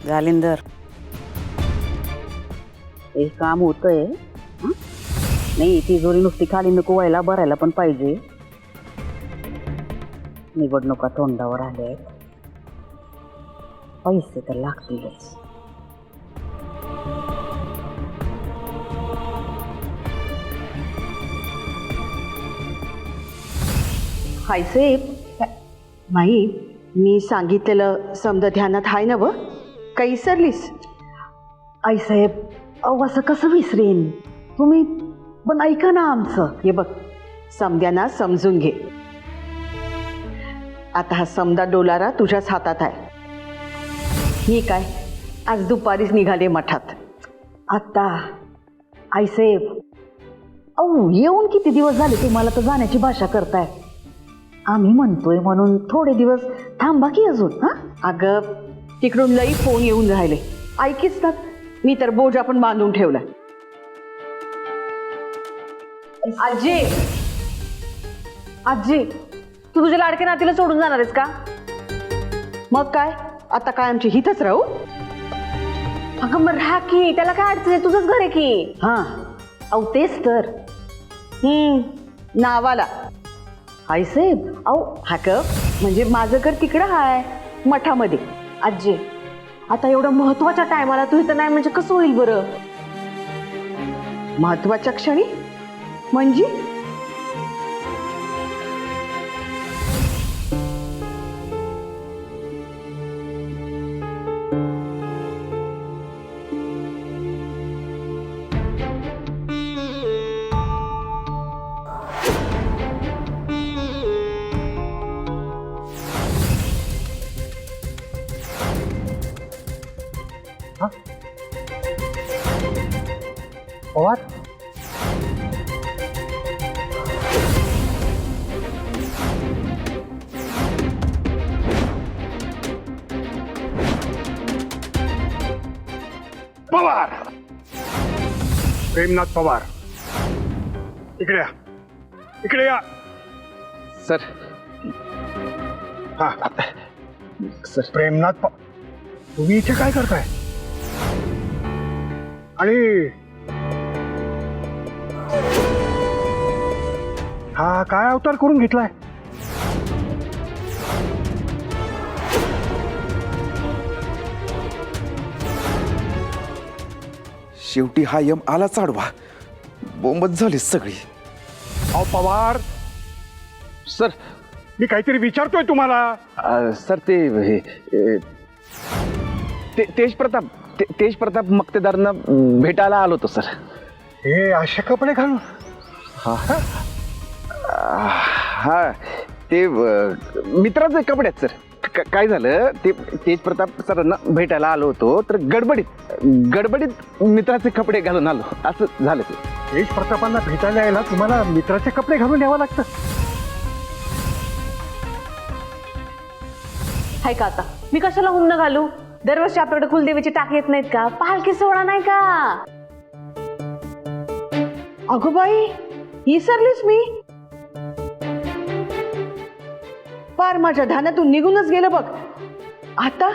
जालिंदर, हे काम होतंय. नाही तिजोरी नुसती खाली नको व्हायला, भरायला पण पाहिजे. निवडणुका तोंडावर आल्या आहेत, पैसे तर लागतीलच. हायसाहेब, माई मी सांगितलेलं समजा ध्यानात हाय ना? व काही विसरलीस? आईसाहेब, अहो असं कसं विसरेन? तुम्ही पण ऐका ना आमचं. हे बघ, समद्यांना समजून घे. आता हा समदा डोलारा तुझ्याच हातात आहे. मी काय आज दुपारीच निघाले मठात. आता आईसाहेब, अहो येऊन किती दिवस झाले, तुम्हाला तर जाण्याची भाषा करताय. आम्ही म्हणतोय म्हणून थोडे दिवस थांबा की अजून. अगं तिकडून लई फोन येऊन राहिले, ऐकीच ना. मी तर बोजा पण बांधून ठेवलाय. आजी, आजी, तू तुझ्या लाडक्या नातीला सोडून जाणार आहेस का? मग काय, आता काय आमची हितच राहू? अगं मग राहा की, त्याला काय अडचण आहे, तुझंच घर आहे की. अहो तेच तर. नावाला आईसाहेब, अहो हा ग, म्हणजे माझं घर तिकडं आहे मठामध्ये. आजी, आता एवढं महत्वाच्या टायमाला तू इथं नाही म्हणजे कसं होईल बरं? महत्वाच्या क्षणी म्हणजे? पवार, पवार, प्रेमनाथ पवार, इकडे या, इकडे या. सर. हा सर. प्रेमनाथ तुम्ही इथे काय करताय? आणि हा काय अवतार करून घेतलाय? शेवटी हा यम आला चाडवा. बोंबच झाली सगळी. अहो पवार, सर. मी काहीतरी विचारतोय तुम्हाला. सर ते तेज प्रताप मक्तेदारांना भेटायला आलो होतो सर. हे असे कपडे घालून? हा ते मित्राचे कपडे आहेत सर. काय झालं, ते तेज प्रताप सरांना भेटायला आलो होतो, तर गडबडीत मित्राचे कपडे घालून आलो, असं झालं ते. तेज प्रतापांना भेटायला यायला तुम्हाला मित्राचे कपडे घालून यावं लागतं? हाय का, आता मी कशाला हुंड घालू? दरवर्षी आपल्याकडे कुलदेवीची टाकी येत नाहीत का? पालखी सोहळा नाही का? अगो बाई, विसरलीस मी. पार माझ्या ध्यानातून निघूनच गेलं बघ. आता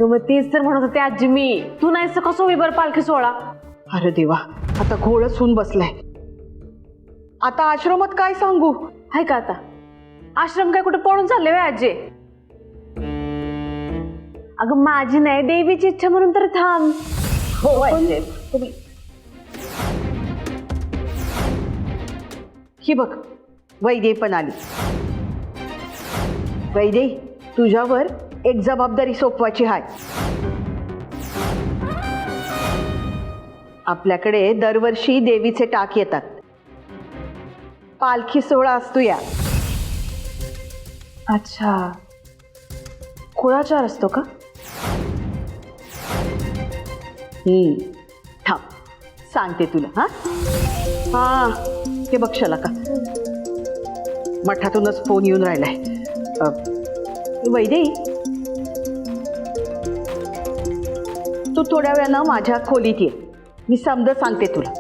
मग तेच तर म्हणत होते आजी मी, तू नाहीस तर कसं होई बरं पालखी सोहळा? अरे देवा, आता घोळच होऊन बसलाय. आता आश्रमात काय सांगू? हाय का, आता आश्रम काय कुठे पळून चालले वे आजी? अगं माझी नाही, देवीची इच्छा म्हणून तर थांब. तुम्ही ही बघ, वैदे पण आली. वैदे, तुझ्यावर एक जबाबदारी सोपवायची आहे. आपल्याकडे दरवर्षी देवीचे टाक येतात. पालखी सोहळा असतो या. अच्छा, कुळाचार असतो का? थांब, सांगते तुला. हा हे बघ शलाका, मठातूनच फोन येऊन राहिलाय. वैदे, तू थोड्या वेळानं माझ्या खोलीत ये, मी समज सांगते तुला.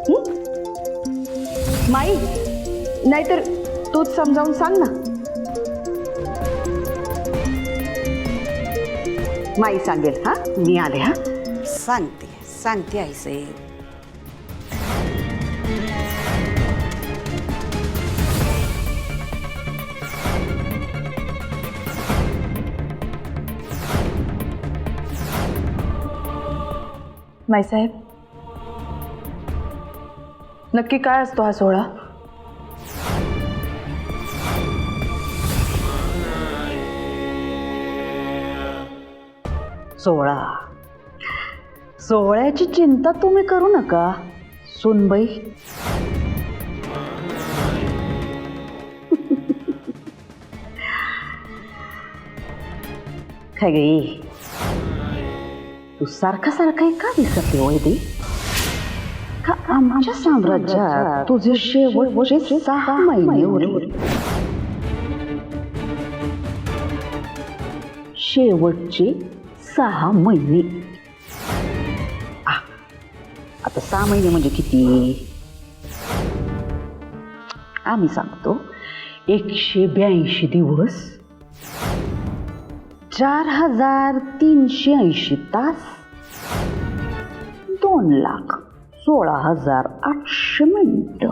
माई, नाहीतर तूच समजावून सांग ना. माई सांगेल हा मी आले हा. सांगते आईसाहेब. माईसाहेब, नक्की काय असतो हा सोहळा? सोहळ्याची चिंता तुम्ही करू नका सुनबाई. काय गे तू सारखा का दिसत वैदी? का आमच्या साम्राज्यात तुझे शेवटचे 6 महिने उरले. शेवटचे 6 महिने. आता 6 महिने म्हणजे किती? आम्ही सांगतो 182 दिवस, 4380 तास, 2,16,800 मिनिटं,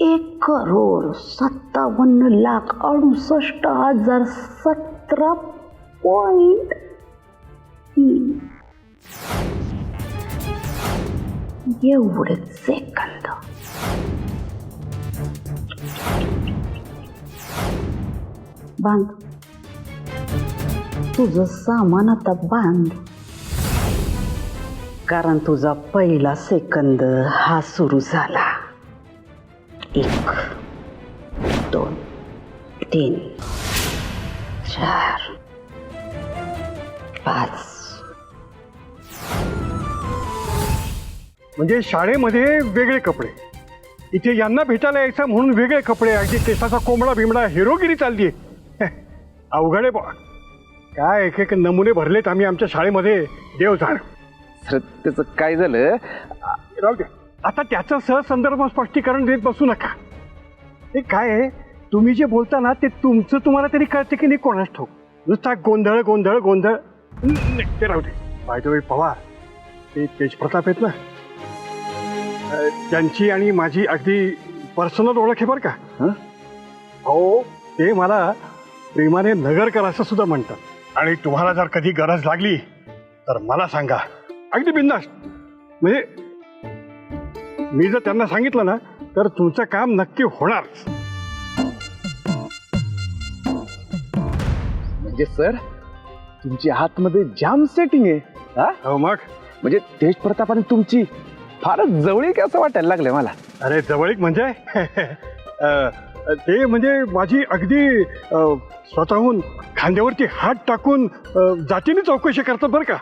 1,62,017.3 एवढे सेकंद. बांध तुझं सामान आता बांध, कारण तुझा पहिला सेकंद हा सुरू झाला. 1 2 3 4 5. म्हणजे शाळेमध्ये वेगळे कपडे, इथे यांना भेटायला यायचं म्हणून वेगळे कपडे, अगदी केसाचा कोंबडा बिमडा हिरोगिरी चालली आहे. अवघड आहे बा. काय एक नमुने भरलेत आम्ही आमच्या शाळेमध्ये, देव जाण. सर त्याचं काय झालं? राहू दे आता, त्याचं सहसंदर्भ स्पष्टीकरण देत बसू नका. ते काय आहे, तुम्ही जे बोलता ना ते तुमचं तुम्हाला तरी कळते की नाही कोणाच ठाऊक. नुसता गोंधळ गोंधळ गोंधळ. ते राहू दे. बाय द वे पवार, ते तेजप्रताप आहेत ना, त्यांची आणि माझी अगदी पर्सनल ओळख आहे बरं का. हो, ते मला प्रेमाने नगरकर असं सुद्धा म्हणतात. आणि तुम्हाला जर कधी गरज लागली तर मला सांगा, अगदी बिंदास. म्हणजे मी जर त्यांना सांगितलं ना तर तुमचं काम नक्की होणार. म्हणजे सर तुमची आतमध्ये जाम सेटिंग आहे. हो मग. म्हणजे तेजप्रताप आणि तुमची फारच जवळीक असं वाटायला लागलंय मला. अरे जवळीक म्हणजे ते म्हणजे माझी अगदी स्वतःहून खांद्यावरती हात टाकून जातीने चौकशी करतात बरं का.